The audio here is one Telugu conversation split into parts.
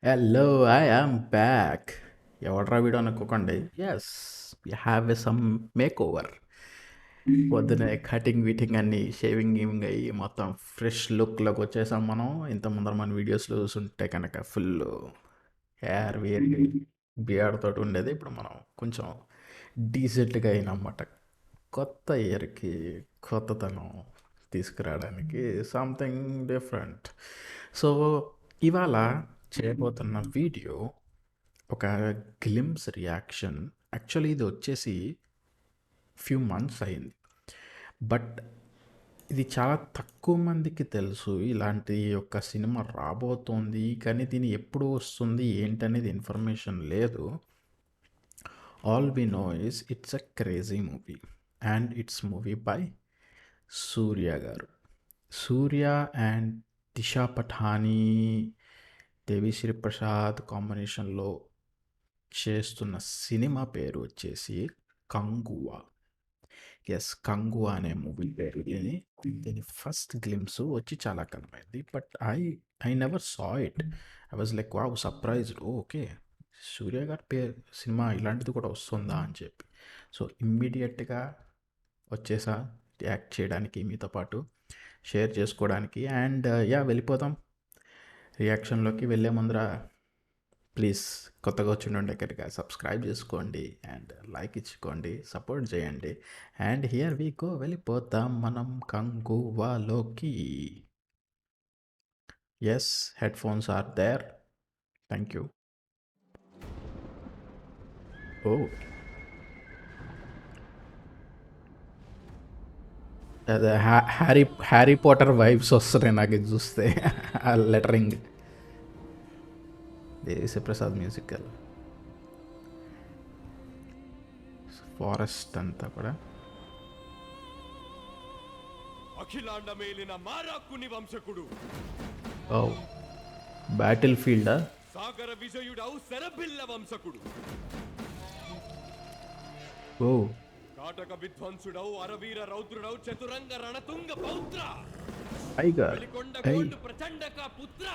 Hello, I am back. ఎవడ్రా వీడు అనుకోకండి. Yes, we have a some makeover. పొద్దునే కటింగ్ వీటింగ్ అన్ని షేవింగ్ గీవింగ్ అయ్యి మొత్తం ఫ్రెష్ లుక్లోకి వచ్చేసాం మనం. ఇంత ముందర మన వీడియోస్లో చూస్తుంటే కనుక ఫుల్ హెయిర్ వేర్ బియర్డ్ తోటి ఉండేది. ఇప్పుడు మనం కొంచెం డీసెంట్గా అయినమాట. కొత్త ఇయర్కి కొత్తతనం తీసుకురావడానికి సంథింగ్ డిఫరెంట్. సో ఇవాళ చేయబోతున్న వీడియో ఒక గ్లిమ్స్ రియాక్షన్. యాక్చువల్లీ ఇది వచ్చేసి ఫ్యూ మంత్స్ అయింది, బట్ ఇది చాలా తక్కువ మందికి తెలుసు ఇలాంటి ఒక సినిమా రాబోతోంది, కానీ దీని ఎప్పుడు వస్తుంది ఏంటనేది ఇన్ఫర్మేషన్ లేదు. All we know is it's a crazy movie and it's movie by Suriya garu. Suriya and Disha Patani, Devi Sri Prasad కాంబినేషన్లో చేస్తున్న సినిమా పేరు వచ్చేసి కంగువా. ఎస్, కంగువా అనే మూవీ పేరు ఇది. దీని ఫస్ట్ గ్లిమ్స్ వచ్చి చాలా కాలమైంది, but I never saw it. I was like wow, surprised. Okay, Suriya గారి పేరు సినిమా ఇలాంటిది కూడా వస్తుందా అని చెప్పి. సో ఇమ్మీడియట్గా వచ్చేసా యాక్ట్ చేయడానికి మీతో పాటు షేర్ చేసుకోవడానికి. అండ్ యా, వెళ్ళిపోదాం రియాక్షన్లోకి. వెళ్ళే ముందర ప్లీజ్ కొత్తగా వచ్చిన దగ్గరగా సబ్స్క్రైబ్ చేసుకోండి అండ్ లైక్ ఇచ్చుకోండి, సపోర్ట్ చేయండి. అండ్ హియర్ వి గో, వెళ్ళిపోతాం మనం కంగువాలోకి. Yes, headphones are there. Thank you. Oh, అదే హ్యారీ హ్యారీ పాటర్ వైబ్స్ వస్తున్నాయి నాకు ఇది చూస్తే. ఆ lettering Devi Sri Prasad musical forest అంతా కూడా. అఖిలాండ మేలిన మారాకుని వంశకుడు, ఓ, బ్యాటిల్ ఫీల్డా? సాగర విజయుడౌ శరభిల్ల వంశకుడు, ఓ, కాటక విధ్వంసుడౌ అరవీర రౌద్రుడౌ చతురంగ రణతుంగ పౌత్ర, టైగర్. వెలికొండ ఐ కోండు ప్రచండక పుత్ర,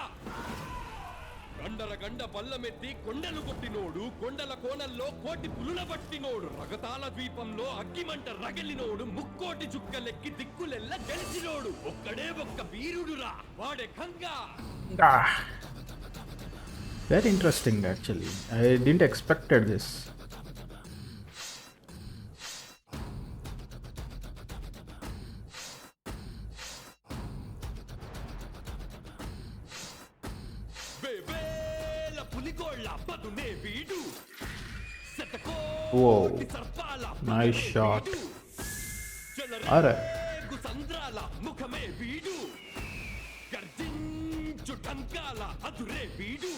గండర గండ బల్లమెత్తి కొండలు కొట్టినోడు, కొండల కోణల్లో కోటి పులుల పట్టినోడు, రగతాల ద్వీపంలో అగ్గిమంట రగిలినోడు, ముక్కోటి చుక్కలెక్కి దిక్కులెల్ల గెలిచినోడు, ఒక్కడే ఒక్క వీరుడురా వాడే కంగా. Very interesting actually. I didn't expected this. వేవేల పులిగోళ్ళ పదునే వీడు, Whoa, శతకోటి సర్పాల nice పదునే shot. వీడు, అరే, చెలరేగు సంద్రాల ముఖమే వీడు, గర్జించు టంకాల అదురే వీడు,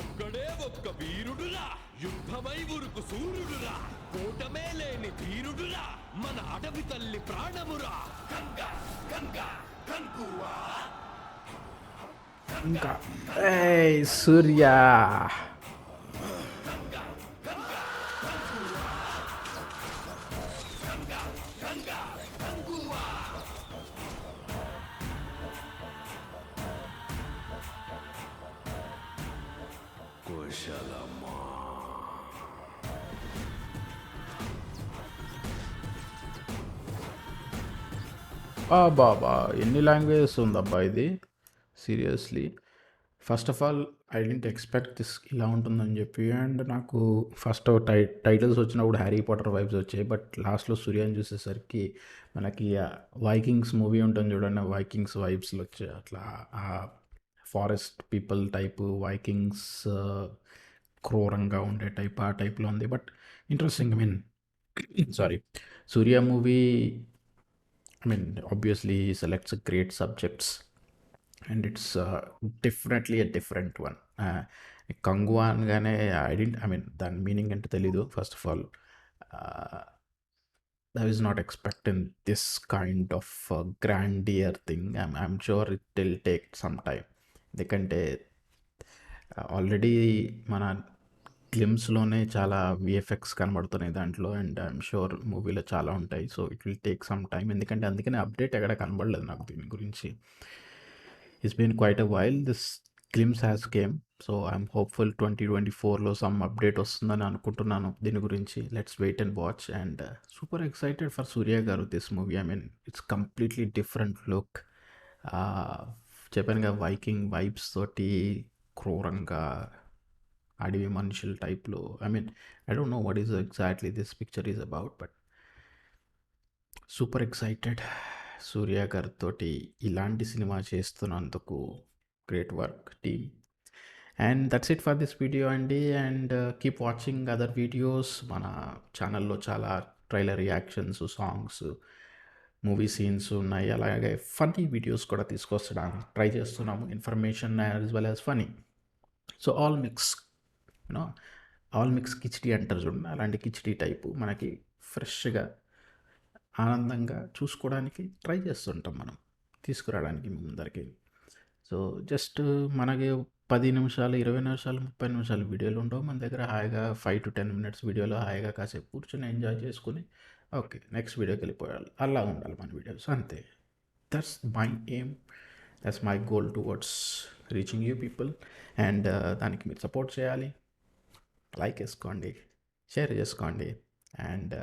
ఒక్కడే ఒక్క వీరుడురా, యుద్ధమై ఉరుకు సూర్యుడురా, కూటమే లేని ధీరుడురా, మన అడవి తల్లి ప్రాణమురా, గంగా గంగా గంగువా. ఇంకా ఏయ్ సూర్య. బాబా, ఎన్ని లాంగ్వేజెస్ ఉందబ్బా ఇది, seriously. First of all, I didn't expect this ఇలా ఉంటుందని చెప్పి. అండ్ నాకు ఫస్ట్ టైటిల్స్ వచ్చినప్పుడు హ్యారీ పాటర్ వైబ్స్ వచ్చాయి, బట్ లాస్ట్లో సూర్యాని చూసేసరికి మనకి వైకింగ్స్ మూవీ ఉంటుంది చూడండి, వైకింగ్స్ వైబ్స్లో వచ్చాయి. అట్లా ఫారెస్ట్ పీపుల్ టైపు వైకింగ్స్, క్రూరంగా ఉండే టైప్, ఆ టైప్లో ఉంది. But interesting. I mean, sorry, Surya movie, I mean, obviously he selects great subjects, and it's definitely a different one. Kanguva అనగానే ఐ మీన్ దాని మీనింగ్ అంటే తెలీదు. First of all, I was not expecting this kind of grandeur thing. I'm sure it will take some time. ఎందుకంటే ఆల్రెడీ మన గ్లిమ్స్లోనే చాలా విఎఫ్ఎక్స్ కనబడుతున్నాయి దాంట్లో, అండ్ ఐఎమ్ షూర్ మూవీలో చాలా ఉంటాయి. So it will take some time, ఎందుకంటే అందుకనే అప్డేట్ ఎక్కడ కనబడలేదు నాకు దీని గురించి. It's been quite a while. This glimpse has came. So I'm hopeful 2024లో సమ్ అప్డేట్ వస్తుందని అనుకుంటున్నాను దీని గురించి. Let's wait and watch. And super excited for Suriya garu this movie. I mean it's completely different look. చెప్పానుగా వైకింగ్ వైబ్స్ తోటి క్రూరంగా అడవి మనుషుల టైప్లో. I mean I don't know what is exactly this picture is about, but super excited. Suriya గారితో ఇలాంటి సినిమా చేస్తున్నందుకు great work team. And that's it for this video అండి. And keep watching other videos. మన ఛానల్లో చాలా trailer reactions, songs, movie scenes ఉన్నాయి. అలాగే ఫన్నీ వీడియోస్ కూడా తీసుకొచ్చడానికి ట్రై చేస్తున్నాము. Information as well as funny. So all mix, you know, all mix khichdi అంటారు చూడండి, అలాంటి కిచిడి టైపు మనకి ఫ్రెష్గా ఆనందంగా చూసుకోవడానికి ట్రై చేస్తుంటాం మనం, తీసుకురావడానికి మీ ముందరికి. సో జస్ట్ మనకి 10 నిమిషాలు, 20 నిమిషాలు, 30 నిమిషాలు వీడియోలు ఉండవు మన దగ్గర. హాయిగా 5 to 10 minutes వీడియోలో హాయిగా కాసేపు కూర్చొని ఎంజాయ్ చేసుకుని ఓకే నెక్స్ట్ వీడియోకి వెళ్ళిపోయాలి, అలా ఉండాలి మన వీడియోస్, అంతే. That's my aim, that's my goal towards reaching you people. And దానికి మీరు సపోర్ట్ చేయాలి, లైక్ వేసుకోండి, షేర్ చేసుకోండి. And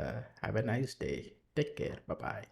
have a nice day, take care, bye.